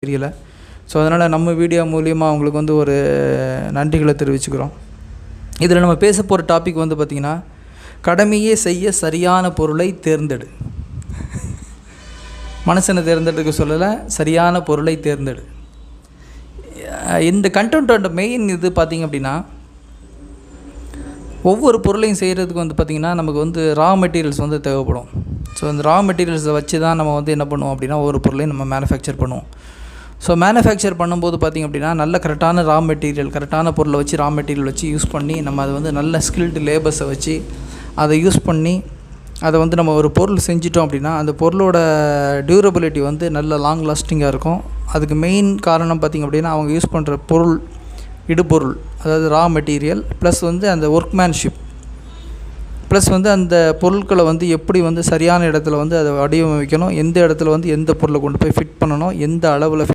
தெரியல. ஸோ அதனால் நம்ம வீடியோ மூலியமாக அவங்களுக்கு வந்து ஒரு நன்றிகளை தெரிவிச்சுக்கிறோம். இதில் நம்ம பேச போகிற டாபிக் வந்து பார்த்திங்கன்னா, கடமையே செய்ய சரியான பொருளை தேர்ந்தெடு. மனுஷனை தேர்ந்தெடுக்க சொல்லலை, சரியான பொருளை தேர்ந்தெடு. இந்த கண்டென்ட்டோட மெயின் இது பார்த்திங்க அப்படின்னா, ஒவ்வொரு பொருளையும் செய்கிறதுக்கு வந்து பார்த்திங்கன்னா நமக்கு வந்து ரா மெட்டீரியல்ஸ் வந்து தேவைப்படும். ஸோ அந்த ரா மெட்டீரியல்ஸை வச்சு தான் நம்ம வந்து என்ன பண்ணுவோம் அப்படின்னா ஒவ்வொரு பொருளையும் நம்ம மேனுஃபேக்சர் பண்ணுவோம். ஸோ மேனுஃபேக்சர் பண்ணும்போது பார்த்திங்க அப்படின்னா நல்ல கரெக்டான ரா மெட்டீரியல், கரெக்டான பொருளை வச்சு ரா மெட்டீரியல் வச்சு யூஸ் பண்ணி நம்ம அதை வந்து நல்ல ஸ்கில்டு லேபர்ஸை வச்சு அதை யூஸ் பண்ணி அதை வந்து நம்ம ஒரு பொருள் செஞ்சிட்டோம் அப்படின்னா அந்த பொருளோட டியூரபிலிட்டி வந்து நல்ல லாங் லாஸ்டிங்காக இருக்கும். அதுக்கு மெயின் காரணம் பார்த்திங்க அப்படின்னா அவங்க யூஸ் பண்ணுற பொருள், இடுபொருள், அதாவது ரா மெட்டீரியல், ப்ளஸ் வந்து அந்த ஒர்க்மேன்ஷிப், ப்ளஸ் வந்து அந்த பொருட்களை வந்து எப்படி வந்து சரியான இடத்துல வந்து அதை வடிவமைக்கணும், எந்த இடத்துல வந்து எந்த பொருளை கொண்டு போய் ஃபிட் பண்ணணும், எந்த அளவில்